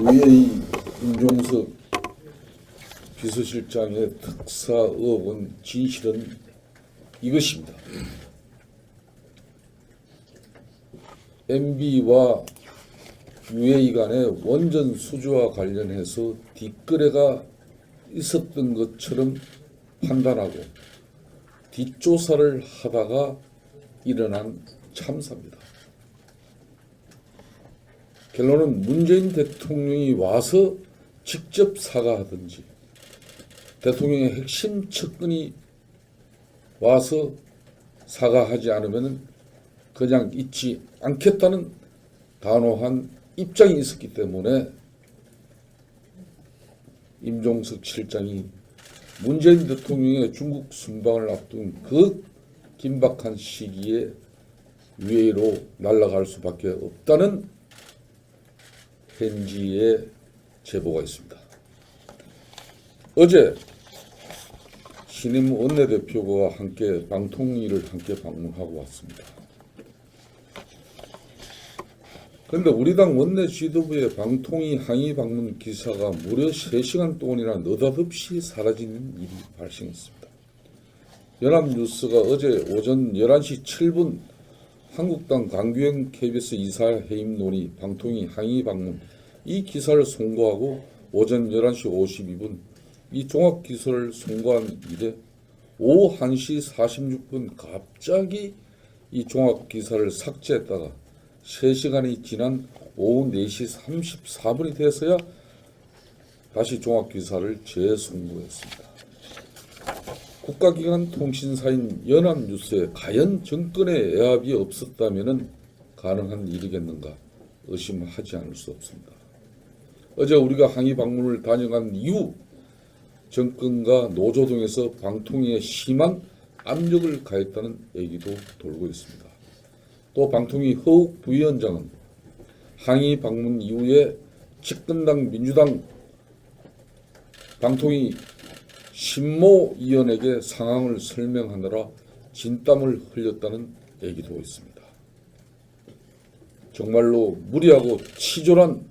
의회의 임종석 비서실장의 특사 의혹은 진실은 이것입니다. MB와 UA 간의 원전 수주와 관련해서 뒷거래가 있었던 것처럼 판단하고 뒷조사를 하다가 일어난 참사입니다. 결론은 문재인 대통령이 와서 직접 사과하든지 대통령의 핵심 측근이 와서 사과하지 않으면 그냥 잊지 않겠다는 단호한 입장이 있었기 때문에 임종석 실장이 문재인 대통령의 중국 순방을 앞둔 그 긴박한 시기에 UA로 날아갈 수밖에 없다는 현지의 제보가 있습니다. 어제 신임 원내대표가 함께 방통위를 함께 방문하고 왔습니다. 그런데 우리 당 원내 지도부의 방통위 항의 방문 기사가 무려 3시간 동안이나 느닷없이 사라지는 일이 발생했습니다. 연합뉴스가 어제 오전 11시 7분 한국당 강규영 KBS 이사 해임 논의 방통위 항의 방문 이 기사를 송고하고 오전 11시 52분 이 종합기사를 송고한 이래 오후 1시 46분 갑자기 이 종합기사를 삭제했다가 3시간이 지난 오후 4시 34분이 돼서야 다시 종합기사를 재송고했습니다. 국가기관 통신사인 연합뉴스에 과연 정권의 애압이 없었다면 가능한 일이겠는가 의심하지 않을 수 없습니다. 어제 우리가 항의 방문을 다녀간 이후 정권과 노조등에서 방통위에 심한 압력을 가했다는 얘기도 돌고 있습니다. 또 방통위 허욱 부위원장은 항의 방문 이후에 집권당 민주당 방통위 신모위원에게 상황을 설명하느라 진땀을 흘렸다는 얘기도 있습니다. 정말로 무리하고 치졸한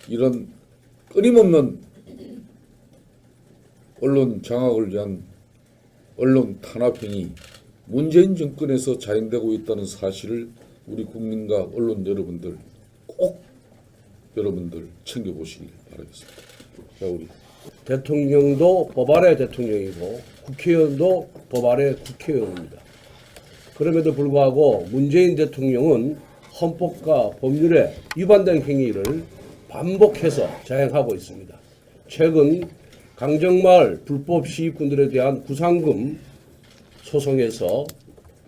이런 끊임없는 언론 장악을 위한 언론 탄압행위 문재인 정권에서 자행되고 있다는 사실을 우리 국민과 언론 여러분들 꼭 여러분들 챙겨보시길 바라겠습니다. 자, 우리 대통령도 법 아래 대통령이고 국회의원도 법 아래 국회의원입니다. 그럼에도 불구하고 문재인 대통령은 헌법과 법률에 위반된 행위를 반복해서 자행하고 있습니다. 최근 강정마을 불법 시위꾼들에 대한 구상금 소송에서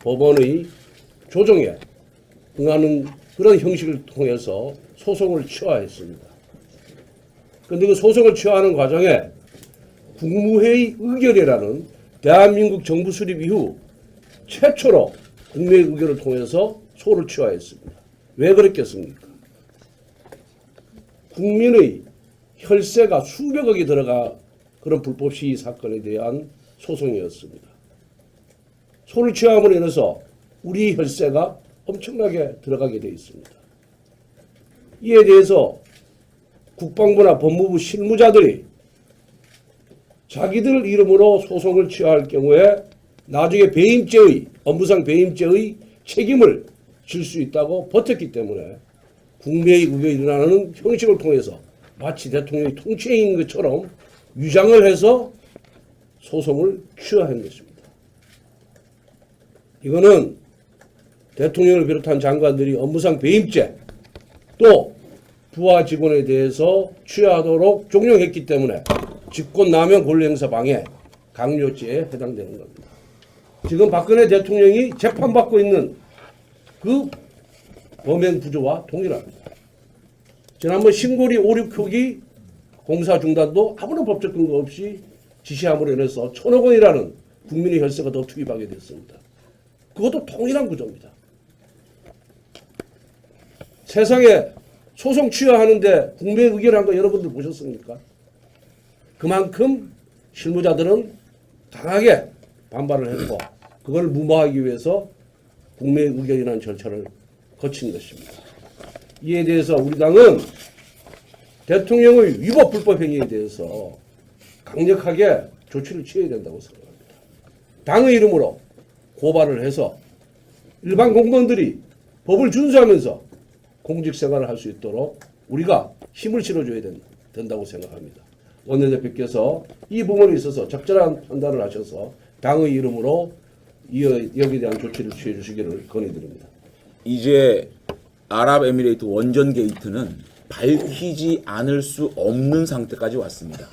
법원의 조정에 응하는 그런 형식을 통해서 소송을 취하했습니다. 그런데 그 소송을 취하하는 과정에 국무회의 의결이라는 대한민국 정부 수립 이후 최초로 국무회의 의결을 통해서 소를 취하했습니다. 왜 그랬겠습니까? 국민의 혈세가 수백억이 들어가 그런 불법 시위 사건에 대한 소송이었습니다. 소를 취함으로 인해서 우리 혈세가 엄청나게 들어가게 되어 있습니다. 이에 대해서 국방부나 법무부 실무자들이 자기들 이름으로 소송을 취하할 경우에 나중에 배임죄의 업무상 배임죄의 책임을 질 수 있다고 버텼기 때문에 국내의 의회에 일어나는 형식을 통해서 마치 대통령이 통치에 있는 것처럼 위장을 해서 소송을 취하한 것입니다. 이거는 대통령을 비롯한 장관들이 업무상 배임죄 또 부하 직원에 대해서 취하하도록 종용했기 때문에 직권남용 권리행사 방해 강요죄에 해당되는 겁니다. 지금 박근혜 대통령이 재판받고 있는 그 범행 구조와 동일합니다. 지난번 신고리 5, 6호기 공사 중단도 아무런 법적 근거 없이 지시함으로 인해서 1,000억 원이라는 국민의 혈세가 더 투입하게 됐습니다. 그것도 동일한 구조입니다. 세상에 소송 취하하는데 국내 의결한 거 여러분들 보셨습니까? 그만큼 실무자들은 강하게 반발을 했고 그걸 무마하기 위해서 국내 의결이라는 절차를 거친 것입니다. 이에 대해서 우리 당은 대통령의 위법 불법 행위에 대해서 강력하게 조치를 취해야 된다고 생각합니다. 당의 이름으로 고발을 해서 일반 공무원들이 법을 준수하면서 공직 생활을 할 수 있도록 우리가 힘을 실어줘야 된다고 생각합니다. 원내대표께서 이 부분에 있어서 적절한 판단을 하셔서 당의 이름으로 여기에 대한 조치를 취해 주시기를 건의드립니다. 이제 아랍에미레이트 원전 게이트는 밝히지 않을 수 없는 상태까지 왔습니다.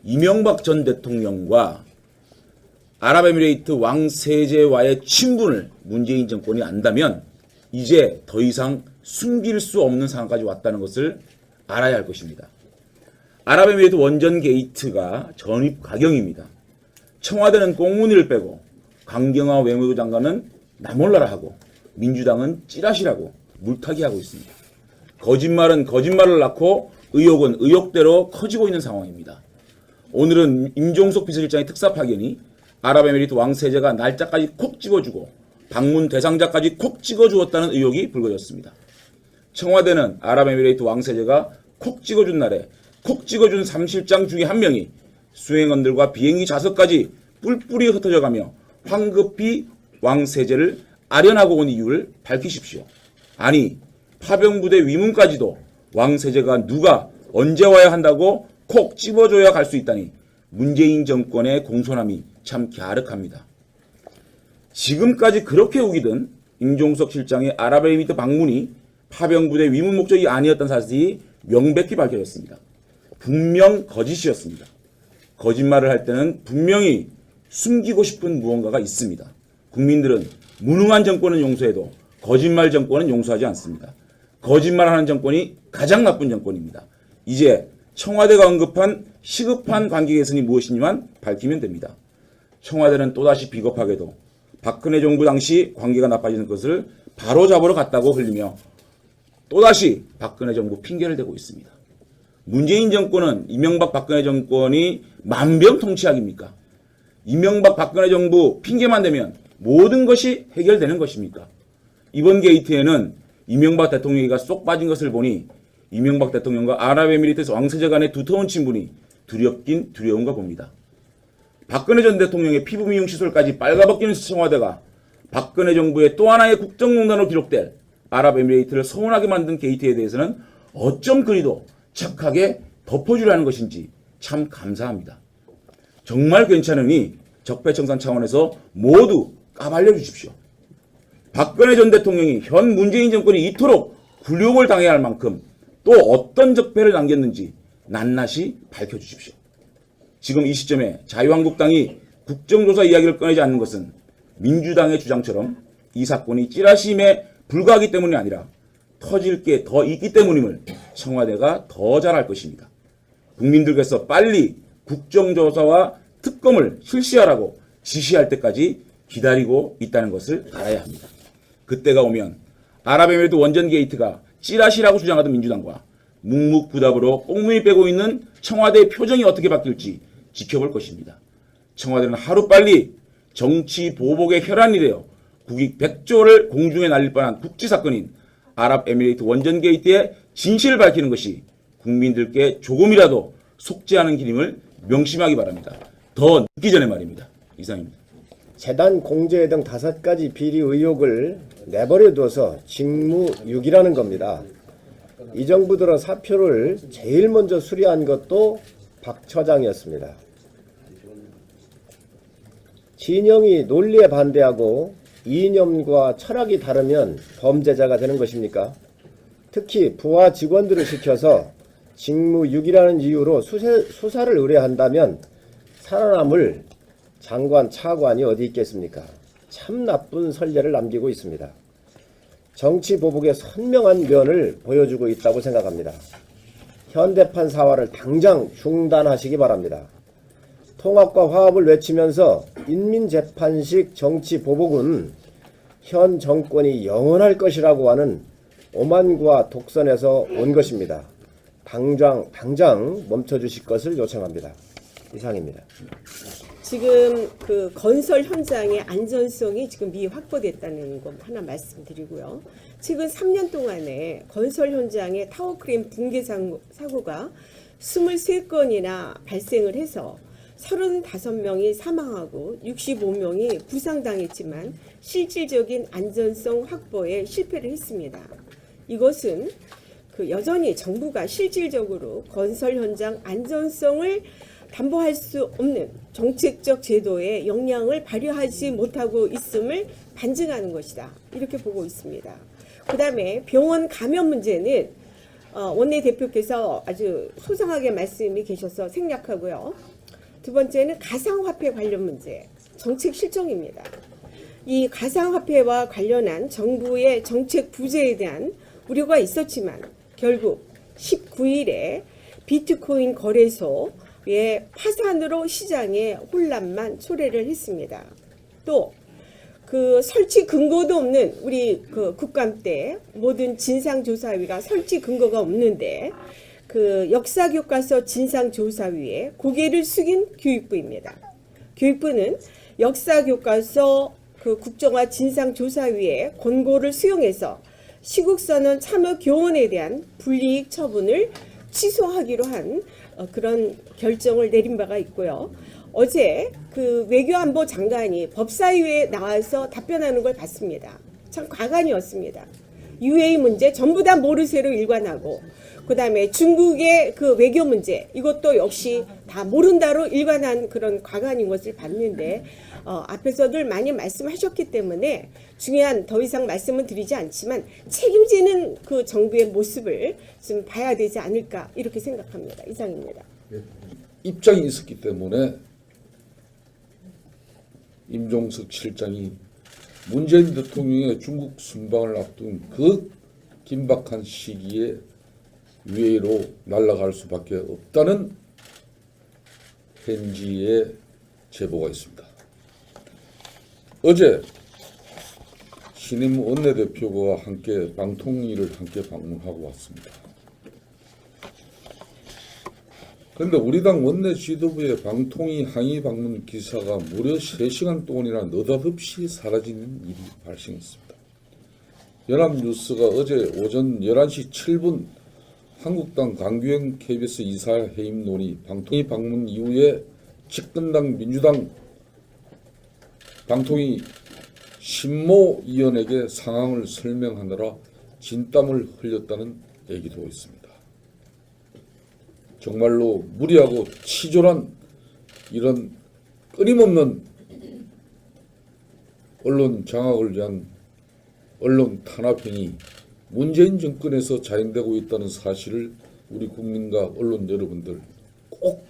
이명박 전 대통령과 아랍에미레이트 왕 세제와의 친분을 문재인 정권이 안다면 이제 더 이상 숨길 수 없는 상황까지 왔다는 것을 알아야 할 것입니다. 아랍에미레이트 원전 게이트가 전입 가경입니다. 청와대는 꽁무니를 빼고 강경화 외무부 장관은 나몰라라 하고 민주당은 찌라시라고 물타기 하고 있습니다. 거짓말은 거짓말을 낳고 의혹은 의혹대로 커지고 있는 상황입니다. 오늘은 임종석 비서실장의 특사 파견이 아랍에미리트 왕세제가 날짜까지 콕 찍어주고 방문 대상자까지 콕 찍어주었다는 의혹이 불거졌습니다. 청와대는 아랍에미레이트 왕세제가 콕 찍어준 날에 콕 찍어준 3실장 중에 한 명이 수행원들과 비행기 좌석까지 뿔뿔이 흩어져가며 황급히 왕세제를 아련하고 온 이유를 밝히십시오. 아니, 파병부대 위문까지도 왕세제가 누가 언제 와야 한다고 콕 집어줘야 갈 수 있다니 문재인 정권의 공손함이 참 갸륵합니다. 지금까지 그렇게 우기던 임종석 실장의 아랍에미리트 방문이 파병부대 위문 목적이 아니었던 사실이 명백히 밝혀졌습니다. 분명 거짓이었습니다. 거짓말을 할 때는 분명히 숨기고 싶은 무언가가 있습니다. 국민들은 무능한 정권은 용서해도 거짓말 정권은 용서하지 않습니다. 거짓말하는 정권이 가장 나쁜 정권입니다. 이제 청와대가 언급한 시급한 관계 개선이 무엇이냐만 밝히면 됩니다. 청와대는 또다시 비겁하게도 박근혜 정부 당시 관계가 나빠지는 것을 바로잡으러 갔다고 흘리며 또다시 박근혜 정부 핑계를 대고 있습니다. 문재인 정권은 이명박 박근혜 정권이 만병통치약입니까? 이명박 박근혜 정부 핑계만 대면 모든 것이 해결되는 것입니까? 이번 게이트에는 이명박 대통령이가 쏙 빠진 것을 보니 이명박 대통령과 아랍에미리트에서 왕세제 간의 두터운 친분이 두렵긴 두려운가 봅니다. 박근혜 전 대통령의 피부 미용 시설까지 빨가벗기는 청와대가 박근혜 정부의 또 하나의 국정농단으로 기록될 아랍에미레이트를 서운하게 만든 게이트에 대해서는 어쩜 그리도 착하게 덮어주려는 것인지 참 감사합니다. 정말 괜찮으니 적폐청산 차원에서 모두 까발려 주십시오. 박근혜 전 대통령이 현 문재인 정권이 이토록 굴욕을 당해야 할 만큼 또 어떤 적폐를 남겼는지 낱낱이 밝혀주십시오. 지금 이 시점에 자유한국당이 국정조사 이야기를 꺼내지 않는 것은 민주당의 주장처럼 이 사건이 찌라시임에 불과하기 때문이 아니라 터질 게 더 있기 때문임을 청와대가 더 잘할 것입니다. 국민들께서 빨리 국정조사와 특검을 실시하라고 지시할 때까지 기다리고 있다는 것을 알아야 합니다. 그때가 오면 아랍에미리트 원전 게이트가 찌라시라고 주장하던 민주당과 묵묵부답으로 꽁무니 빼고 있는 청와대의 표정이 어떻게 바뀔지 지켜볼 것입니다. 청와대는 하루빨리 정치 보복의 혈안이 되어 국익 100조를 공중에 날릴 뻔한 국지사건인 아랍에미리트 원전 게이트의 진실을 밝히는 것이 국민들께 조금이라도 속죄하는 길임을 명심하기 바랍니다. 더 늦기 전에 말입니다. 이상입니다. 재단 공제 등 5가지 비리 의혹을 내버려둬서 직무유기라는 겁니다. 이 정부 들어 사표를 제일 먼저 수리한 것도 박 처장이었습니다. 진영이 논리에 반대하고 이념과 철학이 다르면 범죄자가 되는 것입니까? 특히 부하 직원들을 시켜서 직무유기라는 이유로 수사를 의뢰한다면 살아남을 장관, 차관이 어디 있겠습니까? 참 나쁜 선례를 남기고 있습니다. 정치 보복의 선명한 면을 보여주고 있다고 생각합니다. 현대판 사활을 당장 중단하시기 바랍니다. 통합과 화합을 외치면서 인민재판식 정치 보복은 현 정권이 영원할 것이라고 하는 오만과 독선에서 온 것입니다. 당장 멈춰주실 것을 요청합니다. 이상입니다. 지금 그 건설 현장의 안전성이 지금 미확보됐다는 것 하나 말씀드리고요. 최근 3년 동안에 건설 현장의 타워크레인 붕괴 사고가 23건이나 발생을 해서 35명이 사망하고 65명이 부상당했지만 실질적인 안전성 확보에 실패를 했습니다. 이것은 그 여전히 정부가 실질적으로 건설 현장 안전성을 담보할 수 없는 정책적 제도에 역량을 발휘하지 못하고 있음을 반증하는 것이다. 이렇게 보고 있습니다. 그 다음에 병원 감염 문제는 원내대표께서 아주 소상하게 말씀이 계셔서 생략하고요. 두 번째는 가상화폐 관련 문제, 정책 실정입니다. 이 가상화폐와 관련한 정부의 정책 부재에 대한 우려가 있었지만 결국 19일에 비트코인 거래소의 파산으로 시장에 혼란만 초래를 했습니다. 또 그 설치 근거도 없는 우리 그 국감 때 모든 진상조사위가 설치 근거가 없는데 그 역사교과서 진상조사위에 고개를 숙인 교육부입니다. 교육부는 역사교과서 그 국정화 진상조사위의 권고를 수용해서 시국선언 참여 교원에 대한 불이익 처분을 취소하기로 한 그런 결정을 내린 바가 있고요. 어제 그 외교안보 장관이 법사위에 나와서 답변하는 걸 봤습니다. 참 과간이었습니다. UAE 문제 전부 다 모르쇠로 일관하고 그다음에 중국의 그 외교 문제 이것도 역시 다 모른다로 일관한 그런 과간인 것을 봤는데 앞에서들 많이 말씀하셨기 때문에 중요한 더 이상 말씀은 드리지 않지만 책임지는 그 정부의 모습을 좀 봐야 되지 않을까 이렇게 생각합니다. 이상입니다. 입장이 있었기 때문에 임종석 실장이 문재인 대통령의 중국 순방을 앞둔 그 긴박한 시기에 위해로 날아갈 수밖에 없다는 현지의 제보가 있습니다. 어제 신임 원내대표와 함께 방통위를 함께 방문하고 왔습니다. 그런데 우리 당 원내 지도부의 방통위 항의 방문 기사가 무려 3시간 동안이나 느닷없이 사라지는 일이 발생했습니다. 연합뉴스가 어제 오전 11시 7분 한국당 강규영 KBS 이사 해임 논의 방통위 방문 이후에 집권당 민주당 방통위 신모위원에게 상황을 설명하느라 진땀을 흘렸다는 얘기도 있습니다. 정말로 무리하고 치졸한 이런 끊임없는 언론 장악을 위한 언론 탄압행위 문재인 정권에서 자행되고 있다는 사실을 우리 국민과 언론 여러분들 꼭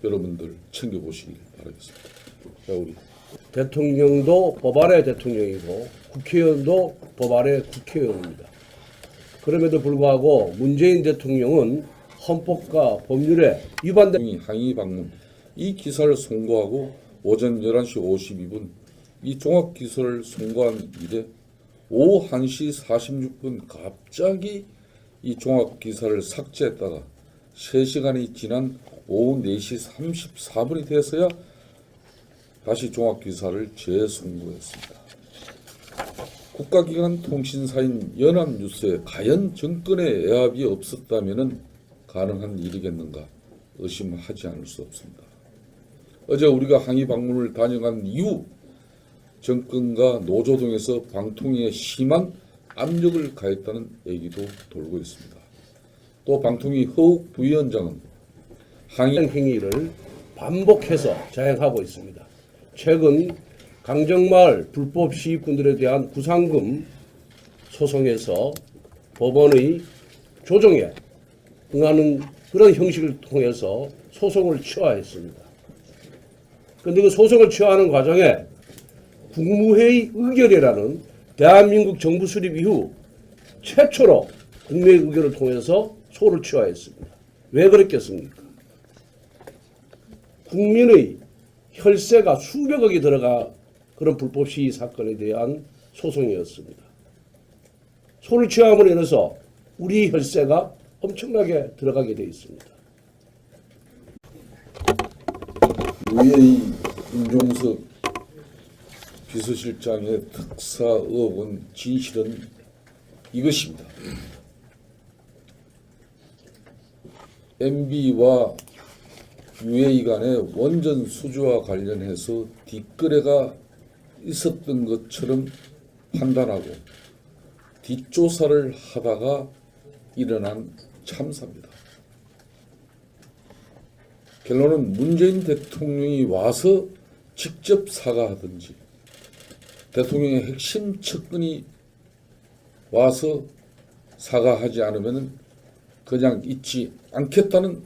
여러분들 챙겨보시길 바라겠습니다. 자, 우리 대통령도 법 아래 대통령이고 국회의원도 법 아래 국회의원입니다. 그럼에도 불구하고 문재인 대통령은 헌법과 법률에 위반된 항의 방문 이 기사를 송고하고 오전 11시 52분 이 종합기사를 송고한 이래 오후 1시 46분 갑자기 이 종합기사를 삭제했다가 3시간이 지난 오후 4시 34분이 돼서야 다시 종합기사를 재송고했습니다. 국가기관 통신사인 연합뉴스에 과연 정권의 애압이 없었다면 가능한 일이겠는가 의심하지 않을 수 없습니다. 어제 우리가 항의 방문을 단행한 이후 정권과 노조동에서 방통위에 심한 압력을 가했다는 얘기도 돌고 있습니다. 또 방통위 허욱 부위원장은 항의 행위를 반복해서 자행하고 있습니다. 최근 강정마을 불법 시위꾼들에 대한 구상금 소송에서 법원의 조정에 응하는 그런 형식을 통해서 소송을 취하했습니다. 그런데 그 소송을 취하하는 과정에 국무회의 의결이라는 대한민국 정부 수립 이후 최초로 국무회의 의결을 통해서 소를 취하했습니다. 왜 그랬겠습니까? 국민의 혈세가 수백억이 들어가 그런 불법 시위 사건에 대한 소송이었습니다. 소를 취함으로 인해서 우리 혈세가 엄청나게 들어가게 되어 있습니다. UAE 임종석 비서실장의 특사 의혹은 진실은 이것입니다. MB와 UA 간의 원전 수주와 관련해서 뒷거래가 있었던 것처럼 판단하고 뒷조사를 하다가 일어난 참사입니다. 결론은 문재인 대통령이 와서 직접 사과하든지 대통령의 핵심 측근이 와서 사과하지 않으면 그냥 잊지 않겠다는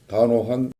단호한